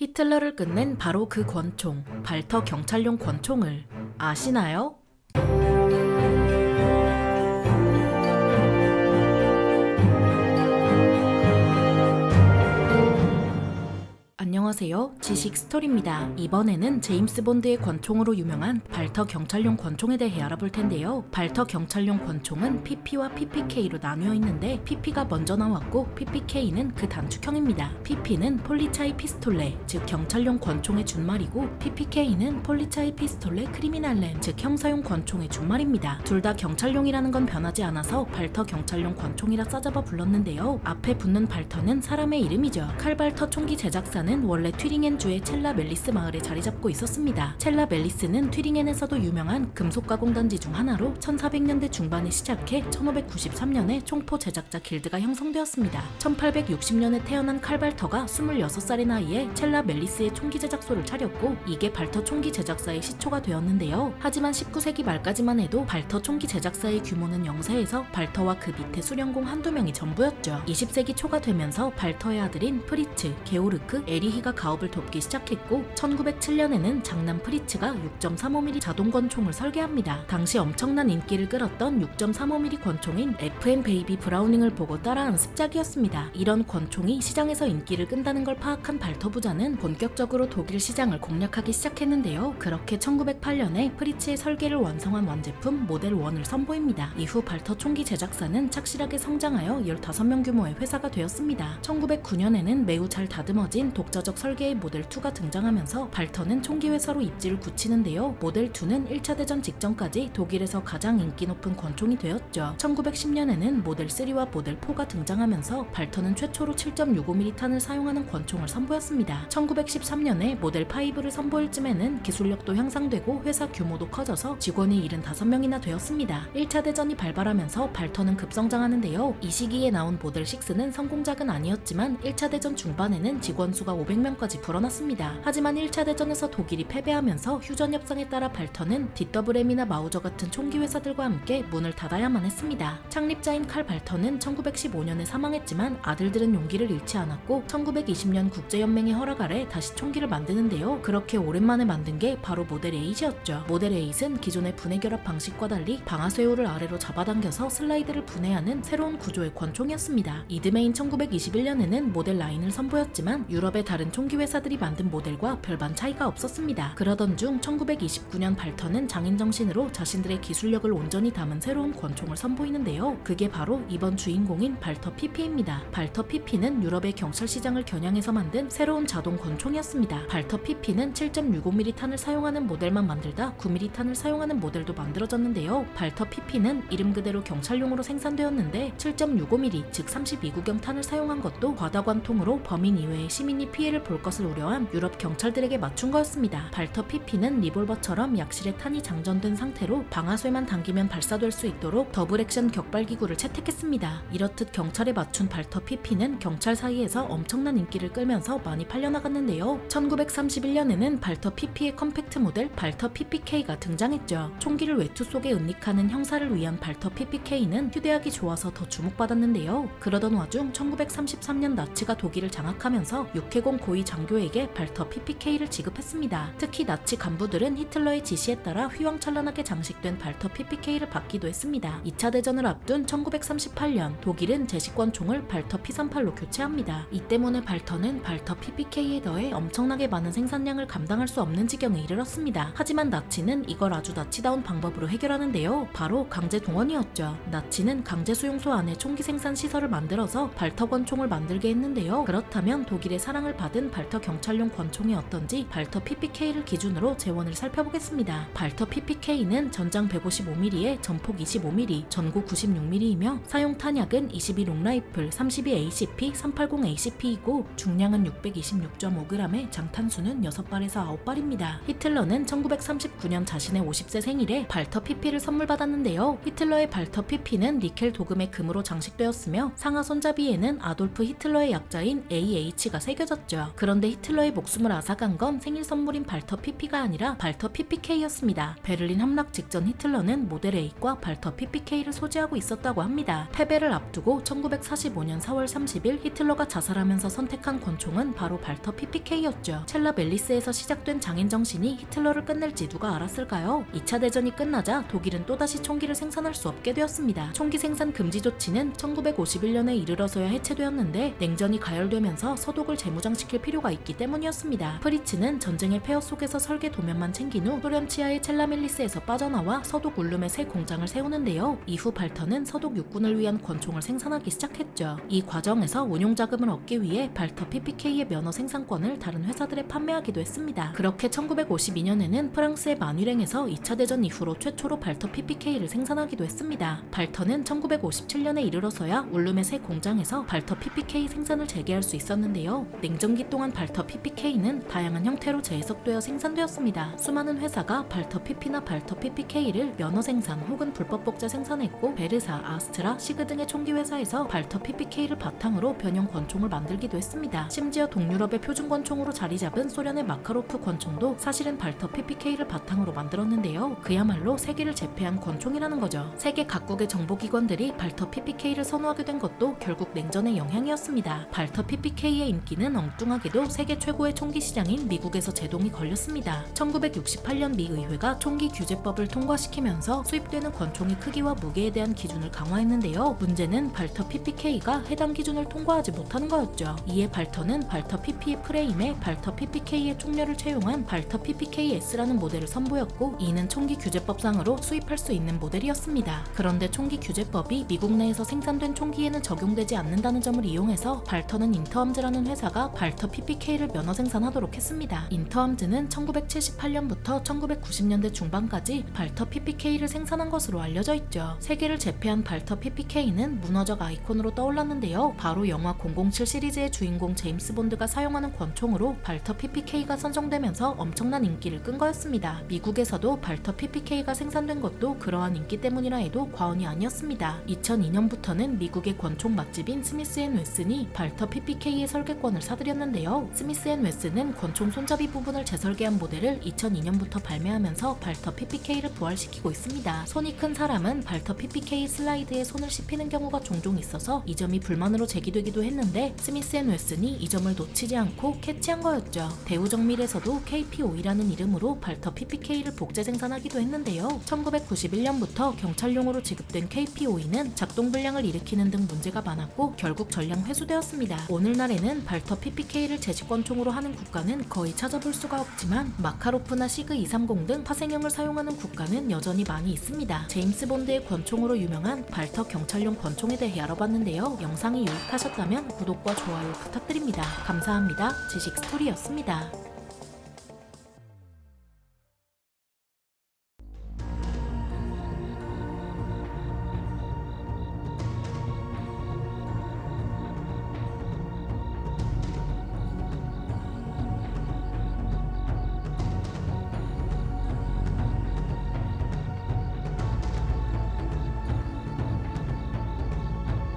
히틀러를 끝낸 바로 그 권총, 발터 경찰용 권총을 아시나요? 안녕하세요. 지식 스토리입니다. 이번에는 제임스 본드의 권총으로 유명한 발터 경찰용 권총에 대해 알아볼 텐데요. 발터 경찰용 권총은 PP와 PPK로 나뉘어 있는데 PP가 먼저 나왔고 PPK는 그 단축형입니다. PP는 폴리차이 피스톨레, 즉 경찰용 권총의 준말이고 PPK는 폴리차이 피스톨레 크리미날렌, 즉 형사용 권총의 준말입니다. 둘 다 경찰용이라는 건 변하지 않아서 발터 경찰용 권총이라 싸잡아 불렀는데요. 앞에 붙는 발터는 사람의 이름이죠. 칼발터 총기 제작사는 원래 튀링헨주의 첼라 멜리스 마을에 자리 잡고 있었습니다. 첼라 멜리스는 튀링헨에서도 유명한 금속 가공단지 중 하나로 1400년대 중반에 시작해 1593년에 총포 제작자 길드가 형성되었습니다. 1860년에 태어난 칼발터가 26살의 나이에 첼라 멜리스의 총기 제작소를 차렸고 이게 발터 총기 제작사의 시초가 되었는데요. 하지만 19세기 말까지만 해도 발터 총기 제작사의 규모는 영세해서 발터와 그 밑에 수령공 한두 명이 전부였죠. 20세기 초가 되면서 발터의 아들인 프리츠, 게오르크, 에리히가 가업을 돕기 시작했고 1907년에는 장남 프리츠가 6.35mm 자동 권총을 설계합니다. 당시 엄청난 인기를 끌었던 6.35mm 권총인 FM 베이비 브라우닝을 보고 따라한 습작이었습니다. 이런 권총이 시장에서 인기를 끈다는 걸 파악한 발터 부자는 본격적으로 독일 시장을 공략하기 시작했는데요. 그렇게 1908년에 프리츠의 설계를 완성한 완제품 모델 1을 선보입니다. 이후 발터 총기 제작사는 착실하게 성장하여 15명 규모의 회사가 되었습니다. 1909년에는 매우 잘 다듬어진 독자적 설계의 모델 2가 등장하면서 발터는 총기 회사로 입지를 굳히는데요. 모델 2는 1차 대전 직전까지 독일에서 가장 인기 높은 권총이 되었죠. 1910년에는 모델 3와 모델 4가 등장하면서 발터는 최초로 7.65mm 탄을 사용하는 권총을 선보였습니다. 1913년에 모델 5를 선보일 쯤에는 기술력도 향상되고 회사 규모도 커져서 직원이 75명이나 되었습니다. 1차 대전이 발발하면서 발터는 급성장하는데요. 이 시기에 나온 모델 6는 성공작은 아니었지만 1차 대전 중반에는 직원 수가 500명까지 불어났습니다. 하지만 1차 대전에서 독일이 패배하면서 휴전 협상에 따라 발터는 DWM이나 마우저 같은 총기 회사들과 함께 문을 닫아야만 했습니다. 창립자인 칼 발터는 1915년에 사망했지만 아들들은 용기를 잃지 않았고 1920년 국제연맹의 허락 아래 다시 총기를 만드는데요. 그렇게 오랜만에 만든 게 바로 모델 8이었죠. 모델 8은 기존의 분해결합 방식과 달리 방아쇠호를 아래로 잡아당겨서 슬라이드를 분해하는 새로운 구조의 권총이었습니다. 이듬해인 1921년에는 모델 9을 선보였지만 유럽의 다른 총기 회사들이 만든 모델과 별반 차이가 없었습니다. 그러던 중 1929년 발터는 장인정신으로 자신들의 기술력을 온전히 담은 새로운 권총을 선보이는데요. 그게 바로 이번 주인공인 발터 PP입니다. 발터 PP는 유럽의 경찰 시장을 겨냥해서 만든 새로운 자동 권총이었습니다. 발터 PP는 7.65mm 탄을 사용하는 모델만 만들다 9mm 탄을 사용하는 모델도 만들어졌는데요. 발터 PP는 이름 그대로 경찰용으로 생산되었는데 7.65mm 즉 32구경 탄을 사용한 것도 과다관통으로 범인 이외의 시민이 피해를 볼 것을 우려한 유럽 경찰들에게 맞춘 거였습니다. 발터 PP는 리볼버처럼 약실의 탄이 장전된 상태로 방아쇠만 당기면 발사될 수 있도록 더블 액션 격발기구를 채택했습니다. 이렇듯 경찰에 맞춘 발터 PP는 경찰 사이에서 엄청난 인기를 끌면서 많이 팔려나갔는데요. 1931년에는 발터 PP의 컴팩트 모델 발터 PPK가 등장했죠. 총기를 외투 속에 은닉하는 형사를 위한 발터 PPK는 휴대하기 좋아서 더 주목받았는데요. 그러던 와중 1933년 나치가 독일을 장악하면서 육해공 고위 장교에게 발터 PPK를 지급했습니다. 특히 나치 간부들은 히틀러의 지시에 따라 휘황찬란하게 장식된 발터 PPK를 받기도 했습니다. 2차 대전을 앞둔 1938년 독일은 제식권총을 발터 P38로 교체합니다. 이 때문에 발터는 발터 PPK에 더해 엄청나게 많은 생산량을 감당할 수 없는 지경에 이르렀습니다. 하지만 나치는 이걸 아주 나치다운 방법으로 해결하는데요. 바로 강제 동원이었죠. 나치는 강제 수용소 안에 총기 생산 시설을 만들어서 발터 권총을 만들게 했는데요. 그렇다면 독일의 사랑을 받은 발터 경찰용 권총이 어떤지 발터 PPK를 기준으로 재원을 살펴보겠습니다. 발터 PPK는 전장 155mm에 전폭 25mm, 전고 96mm이며 사용 탄약은 22 롱라이플, 32 ACP, 380 ACP이고 중량은 626.5g에 장탄수는 6발에서 9발입니다. 히틀러는 1939년 자신의 50세 생일에 발터 PP를 선물받았는데요. 히틀러의 발터 PP는 니켈 도금의 금으로 장식되었으며 상하 손잡이에는 아돌프 히틀러의 약자인 AH가 새겨졌죠. 거였죠. 그런데 히틀러의 목숨을 앗아간 건 생일 선물인 발터 PP가 아니라 발터 PPK였습니다. 베를린 함락 직전 히틀러는 모델 A과 발터 PPK를 소지하고 있었다고 합니다. 패배를 앞두고 1945년 4월 30일 히틀러가 자살하면서 선택한 권총은 바로 발터 PPK였죠. 첼라벨리스에서 시작된 장인 정신이 히틀러를 끝낼지 누가 알았을까요? 2차 대전이 끝나자 독일은 또다시 총기를 생산할 수 없게 되었습니다. 총기 생산 금지 조치는 1951년에 이르러서야 해체되었는데 냉전이 가열되면서 서독을 재무장시킬 필요가 있기 때문이었습니다. 프리츠는 전쟁의 폐허 속에서 설계 도면만 챙긴 후 소련 치하의 첼라멜리스에서 빠져나와 서독 울룸에 새 공장을 세우는데요. 이후 발터는 서독 육군을 위한 권총을 생산하기 시작했죠. 이 과정에서 운용 자금을 얻기 위해 발터 PPK의 면허 생산권을 다른 회사들에 판매하기도 했습니다. 그렇게 1952년에는 프랑스의 마뉘랭에서 2차 대전 이후로 최초로 발터 PPK를 생산하기도 했습니다. 발터는 1957년에 이르러서야 울룸의 새 공장에서 발터 PPK 생산을 재개할 수 있었는데요. 냉전기 동안 발터 PPK는 다양한 형태로 재해석되어 생산되었습니다. 수많은 회사가 발터 PP나 발터 PPK를 면허 생산 혹은 불법 복제 생산했고 베르사, 아스트라, 시그 등의 총기 회사에서 발터 PPK를 바탕으로 변형 권총을 만들기도 했습니다. 심지어 동유럽의 표준 권총으로 자리 잡은 소련의 마카로프 권총도 사실은 발터 PPK를 바탕으로 만들었는데요. 그야말로 세계를 제패한 권총이라는 거죠. 세계 각국의 정보기관들이 발터 PPK를 선호하게 된 것도 결국 냉전의 영향이었습니다. 발터 PPK의 인기는 엉뚱하게도 세계 최고의 총기 시장인 미국에서 제동이 걸렸습니다. 1968년 미 의회가 총기 규제법을 통과시키면서 수입되는 권총의 크기와 무게에 대한 기준을 강화했는데요. 문제는 발터 PPK가 해당 기준을 통과하지 못하는 거였죠. 이에 발터는 발터 PP의 프레임에 발터 PPK의 총열을 채용한 발터 PPK-S라는 모델을 선보였고 이는 총기 규제법상으로 수입할 수 있는 모델이었습니다. 그런데 총기 규제법이 미국 내에서 생산된 총기에는 적용되지 않는다는 점을 이용해서 발터는 인터함즈라는 회사가 발터 PPK를 면허 생산하도록 했습니다. 인터함즈는 1978년부터 1990년대 중반까지 발터 PPK를 생산한 것으로 알려져 있죠. 세계를 제패한 발터 PPK는 문화적 아이콘으로 떠올랐는데요. 바로 영화 007 시리즈의 주인공 제임스 본드가 사용하는 권총으로 발터 PPK가 선정되면서 엄청난 인기를 끈 거였습니다. 미국에서도 발터 PPK가 생산된 것도 그러한 인기 때문이라 해도 과언이 아니었습니다. 2002년부터는 미국의 권총 맛집인 스미스앤웨슨이 발터 PPK의 설계권을 사들였는데요. 스미스앤웨슨은 권총 손잡이 부분을 재설계한 모델을 2002년부터 발매하면서 발터 PPK를 부활시키고 있습니다. 손이 큰 사람은 발터 PPK 슬라이드에 손을 씹히는 경우가 종종 있어서 이 점이 불만으로 제기되기도 했는데 스미스앤웨슨이 이 점을 놓치지 않고 캐치한 거였죠. 대우정밀에서도 KP-5라는 이름으로 발터 PPK를 복제 생산하기도 했는데요. 1991년부터 경찰용으로 지급된 KP-5는 작동 불량을 일으키는 등 문제가 많았고 결국 전량 회수되었습니다. 오늘날에는 발터 PPK를 제식권총으로 하는 국가는 거의 찾아볼 수가 없지만 마카로프나 시그 230 등 파생형을 사용하는 국가는 여전히 많이 있습니다. 제임스 본드의 권총으로 유명한 발터 경찰용 권총에 대해 알아봤는데요. 영상이 유익하셨다면 구독과 좋아요 부탁드립니다. 감사합니다. 지식스토리였습니다.